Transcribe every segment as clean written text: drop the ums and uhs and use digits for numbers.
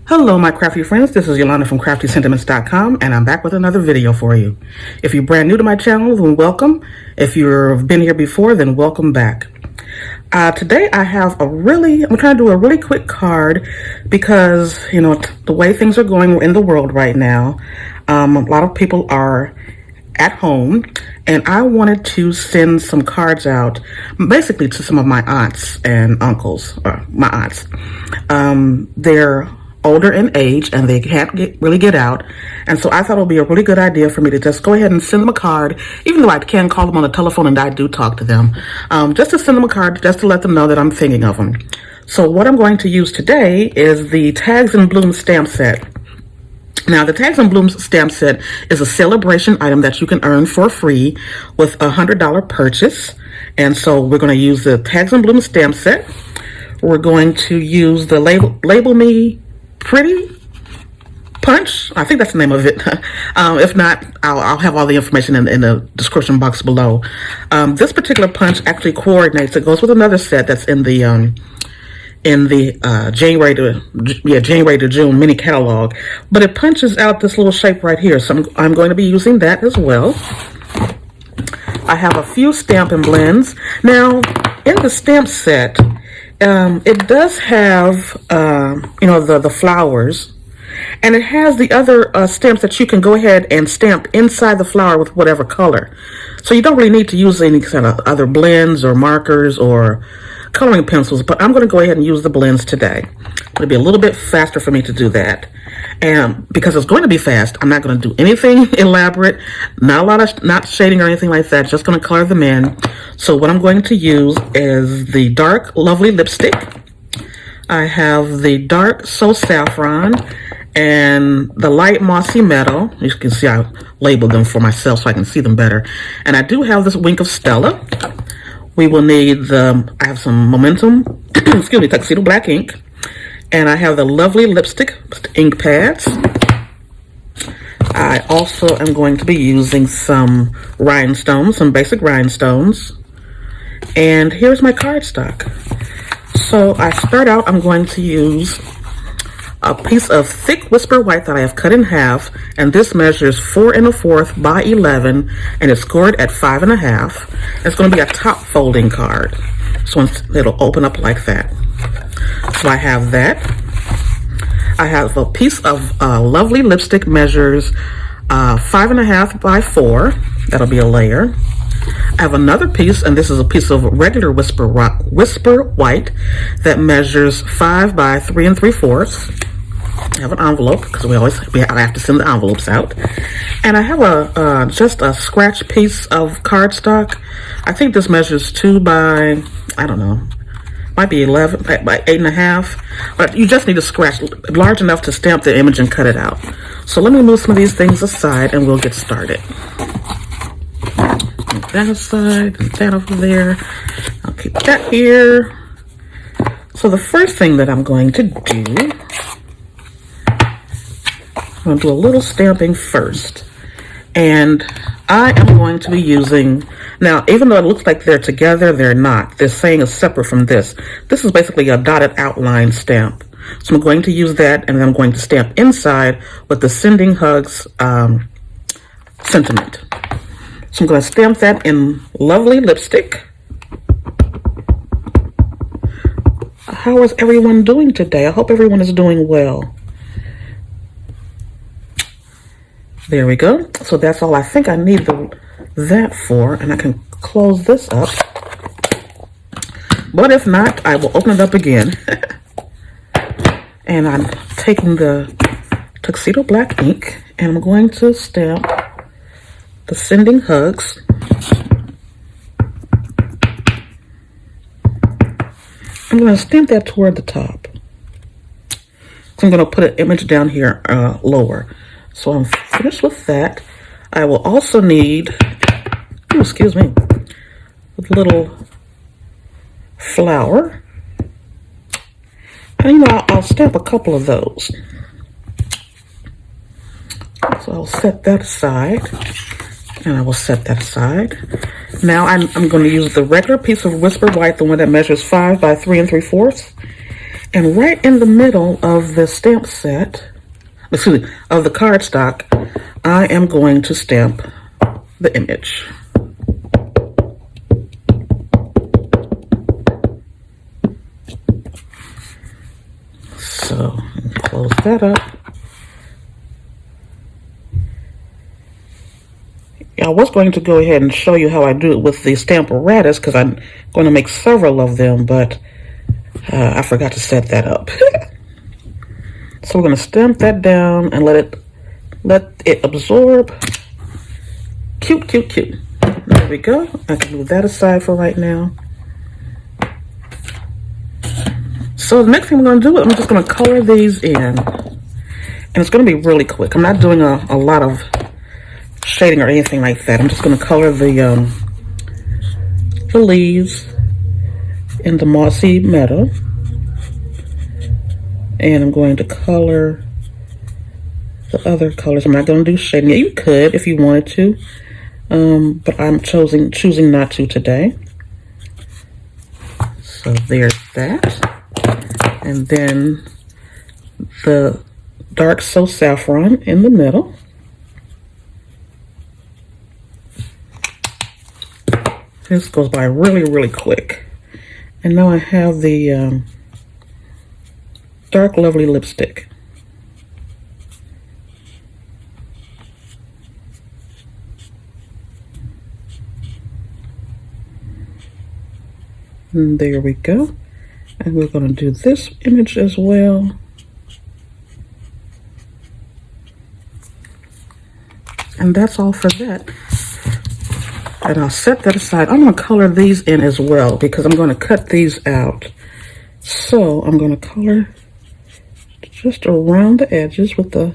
Hello, my crafty friends. This is Yolanda from CraftySentiments.com, and I'm back with another video for you. If you're brand new to my channel, then welcome. If you've been here before, then welcome back. Today I have I'm trying to do a really quick card because, the way things are going in the world right now, a lot of people are at home, and I wanted to send some cards out basically to some of my aunts and uncles, or my aunts. They're older in age and they can't really get out, and so I thought it would be a really good idea for me to just go ahead and send them a card, even though I can call them on the telephone and I do talk to them, just to send them a card, just to let them know that I'm thinking of them. So what I'm going to use today is the Tags and Blooms stamp set. Now, the Tags and Blooms stamp set is a Sale-a-bration item that you can earn for free with a $100 purchase. And so we're going to use the Tags and Blooms stamp set. We're going to use the Label Me Pretty punch. I think that's the name of it. If not, I'll have all the information in the description box below. This particular punch actually coordinates. It goes with another set that's in the January to June mini catalog, but it punches out this little shape right here, so I'm going to be using that as well. I have a few Stampin' blends. Now, in the stamp set, it does have the flowers, and it has the other stamps that you can go ahead and stamp inside the flower with whatever color, so you don't really need to use any kind of other blends or markers or coloring pencils, but I'm going to go ahead and use the blends today. It'll be a little bit faster for me to do that, and because it's going to be fast, I'm not going to do anything elaborate, not shading or anything like that, just going to color them in. So what I'm going to use is the dark Lovely lipstick. I have the dark So Saffron and the light Mossy Meadow. You can see I labeled them for myself so I can see them better. And I do have this Wink of Stella. We will need I have some Momentum, Tuxedo Black ink, and I have the Lovely lipstick ink pads. I also am going to be using some rhinestones, some basic rhinestones, and here's my cardstock. So I start out, I'm going to use a piece of thick Whisper White that I have cut in half, and this measures 4 1/4 by 11, and it's scored at 5 1/2. It's going to be a top folding card, so it'll open up like that. So I have that. I have a piece of Lovely lipstick, measures 5 1/2 by 4. That'll be a layer. I have another piece, and this is a piece of regular Whisper White that measures 5 by 3 3/4. I have an envelope because I have to send the envelopes out, and I have just a scratch piece of cardstock. I think this measures 2 by, I don't know, might be 11 by 8 1/2, but you just need to scratch large enough to stamp the image and cut it out. So let me move some of these things aside and we'll get started. Move that aside and that over there. I'll keep that here. So the first thing that I'm going to do, I'm going to do a little stamping first, and I am going to be using, now even though it looks like they're together, they're not. They're saying it's separate from this. This is basically a dotted outline stamp. So I'm going to use that, and then I'm going to stamp inside with the Sending Hugs sentiment. So I'm going to stamp that in Lovely lipstick. How is everyone doing today? I hope everyone is doing well. There we go. So that's all I think I need that for, and I can close this up. But if not, I will open it up again. And I'm taking the Tuxedo Black ink, and I'm going to stamp the Sending Hugs. I'm going to stamp that toward the top. So I'm going to put an image down here lower. So I'm finished with that. I will also need, a little flower. And I'll stamp a couple of those. So I'll set that aside. And I will set that aside. Now I'm going to use the regular piece of Whisper White, the one that measures 5 by 3 3/4. And right in the middle of the stamp set, excuse me, of the cardstock, I am going to stamp the image. So, close that up. I was going to go ahead and show you how I do it with the Stamparatus because I'm going to make several of them, but I forgot to set that up. So we're going to stamp that down and let it absorb. Cute, cute, cute. There we go. I can move that aside for right now. So the next thing I'm going to do is I'm just going to color these in. And it's going to be really quick. I'm not doing a lot of shading or anything like that. I'm just going to color the leaves in the mossy meadow. And I'm going to color the other colors. I'm not going to do shading. Yeah, you could if you wanted to, but I'm choosing not to today. So there's that. And then the dark So Saffron in the middle. This goes by really, really quick. And now I have the dark Lovely lipstick. And there we go. And we're going to do this image as well. And that's all for that. And I'll set that aside. I'm going to color these in as well because I'm going to cut these out. So I'm going to color just around the edges with the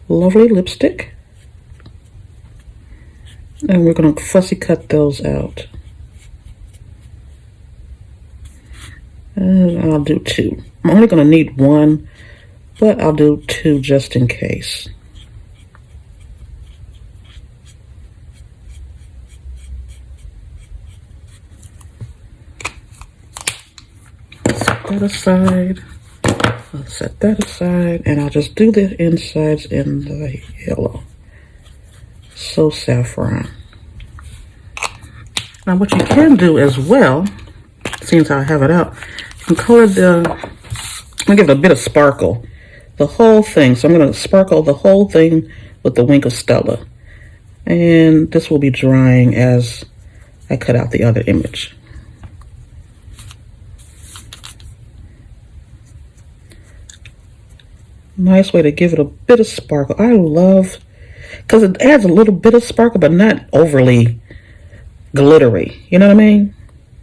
Lovely lipstick. And we're going to fussy cut those out. And I'll do two. I'm only going to need one, but I'll do two just in case. Set that aside. I'll set that aside, and I'll just do the insides in the yellow. So Saffron. Now what you can do as well, since I have it out, you can color I'm gonna give it a bit of sparkle. The whole thing. So I'm gonna sparkle the whole thing with the Wink of Stella. And this will be drying as I cut out the other image. Nice way to give it a bit of sparkle. I love, because it adds a little bit of sparkle, but not overly glittery. You know what I mean?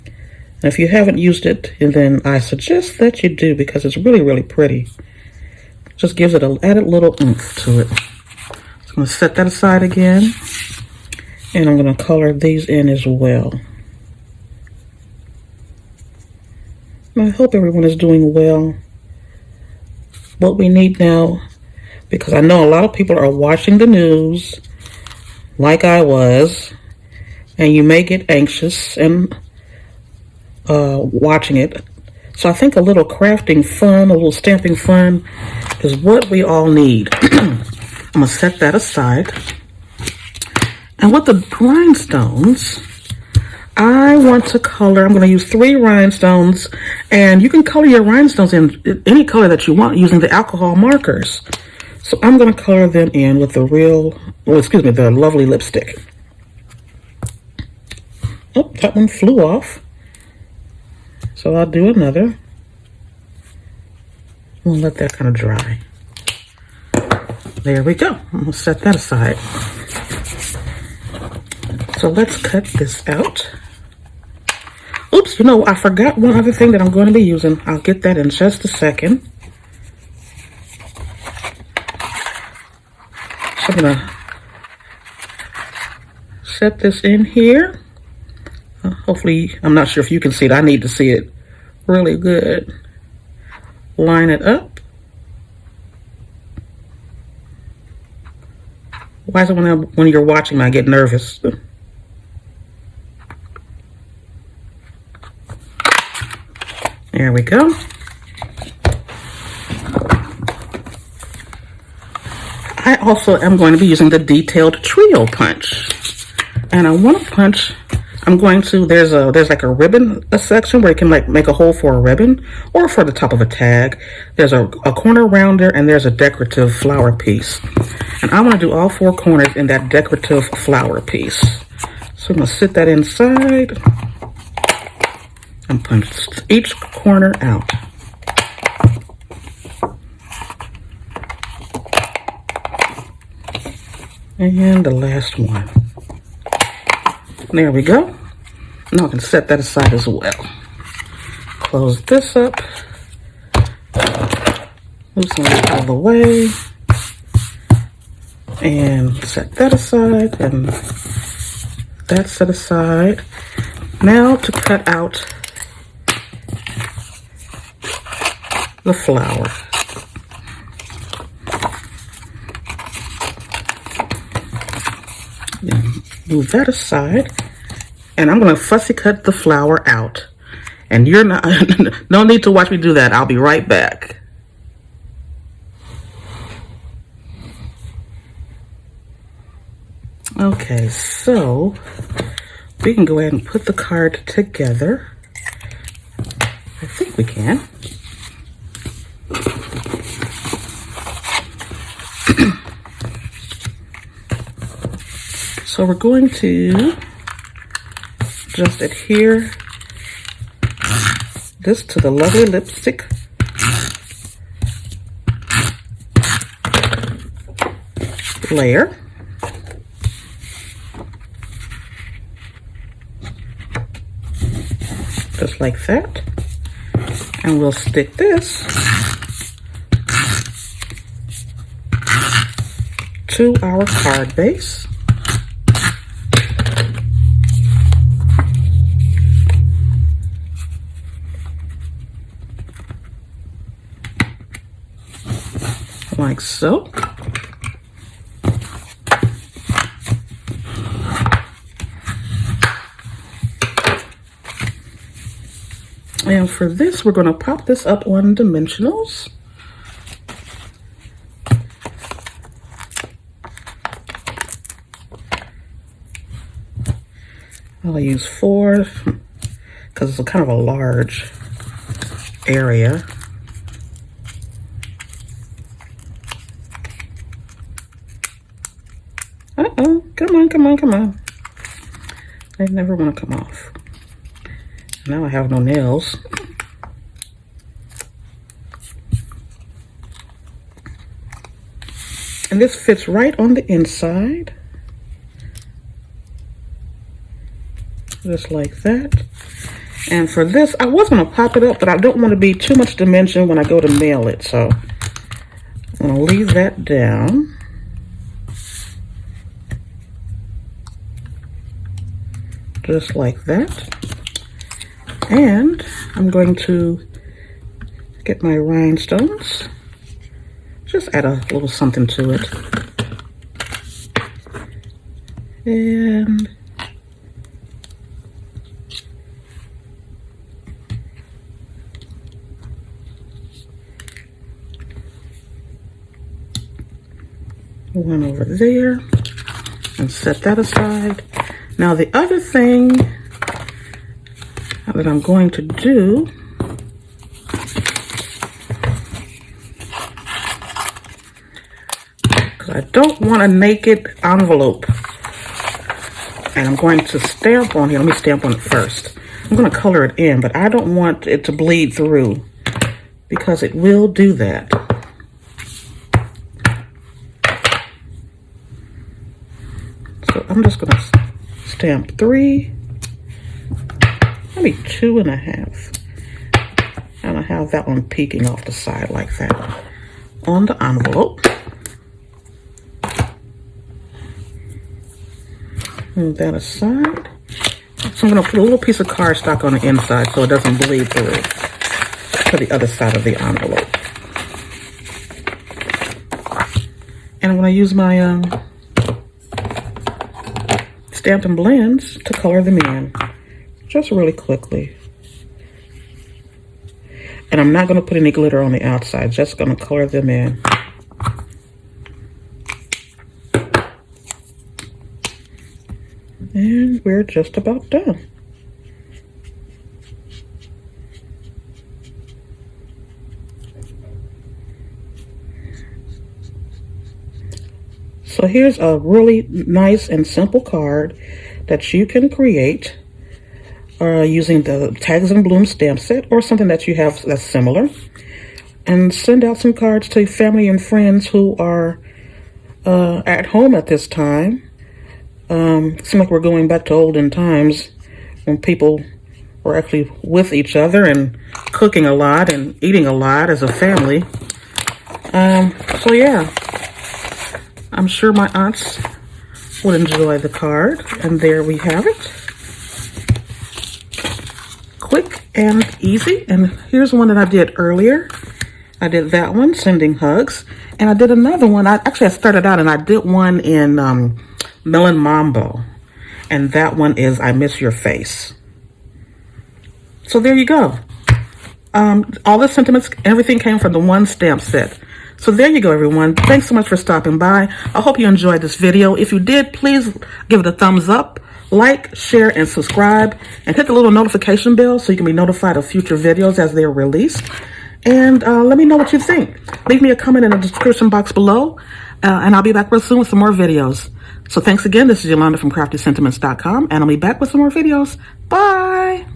And if you haven't used it, then I suggest that you do because it's really, really pretty. Just gives it an added little oomph to it. So I'm going to set that aside again. And I'm going to color these in as well. And I hope everyone is doing well. What we need now, because I know a lot of people are watching the news like I was, and you may get anxious and watching it. So I think a little crafting fun, a little stamping fun is what we all need. I'm going to set that aside. And with the rhinestones, I want to color, I'm going to use 3 rhinestones, and you can color your rhinestones in any color that you want using the alcohol markers. So I'm going to color them in with the the Lovely lipstick. Oh, that one flew off. So I'll do another. We'll let that kind of dry. There we go. I'm going to set that aside. So let's cut this out. Oops, you know, I forgot one other thing that I'm going to be using. I'll get that in just a second. So I'm going to set this in here. Hopefully, I'm not sure if you can see it. I need to see it really good. Line it up. Why is it when you're watching I get nervous? There we go. I also am going to be using the detailed trio punch. And I want to punch, there's like a ribbon section where you can like make a hole for a ribbon or for the top of a tag. There's a corner rounder and there's a decorative flower piece. And I want to do all 4 corners in that decorative flower piece. So I'm going to sit that inside and punch each corner out. And the last one. There we go. Now I can set that aside as well. Close this up. Loosen it out of the way. And set that aside. And that's set aside. Now to cut out the flower. Move that aside, and I'm going to fussy cut the flower out. And you're not, no need to watch me do that. I'll be right back. Okay, so we can go ahead and put the card together. I think we can. So we're going to just adhere this to the lovely lipstick layer. Just like that. And we'll stick this to our card base. Like so. And for this, we're going to pop this up on dimensionals. I'll use 4 because it's a kind of a large area. Uh-oh, come on, come on, come on. They never want to come off. Now I have no nails. And this fits right on the inside. Just like that. And for this, I was going to pop it up, but I don't want to be too much dimension when I go to mail it. So I'm going to leave that down. Just like that. And I'm going to get my rhinestones. Just add a little something to it. And one over there. And set that aside. Now the other thing that I'm going to do I don't want a naked envelope. And I'm going to stamp on here. Let me stamp on it first. I'm going to color it in, but I don't want it to bleed through because it will do that. So I'm just going to stamp 3, maybe 2.5. And I have that one peeking off the side like that on the envelope. Move that aside. So I'm going to put a little piece of cardstock on the inside so it doesn't bleed through to the other side of the envelope. And I'm going to use my Stampin' blends to color them in, just really quickly. And I'm not going to put any glitter on the outside, just going to color them in. And we're just about done. So here's a really nice and simple card that you can create using the Tags and Bloom stamp set or something that you have that's similar. And send out some cards to family and friends who are at home at this time. It seems like we're going back to olden times when people were actually with each other and cooking a lot and eating a lot as a family. So yeah, I'm sure my aunts would enjoy the card. And there we have it. Quick and easy. And here's one that I did earlier. I did that one, sending hugs. And I did another one. I started out and I did one in Melon Mambo. And that one is I Miss Your Face. So there you go. All the sentiments, everything came from the one stamp set. So there you go, everyone. Thanks so much for stopping by. I hope you enjoyed this video. If you did, please give it a thumbs up, like, share, and subscribe, and hit the little notification bell so you can be notified of future videos as they're released. And let me know what you think. Leave me a comment in the description box below, and I'll be back real soon with some more videos. So thanks again. This is Yolanda from craftysentiments.com, and I'll be back with some more videos. Bye!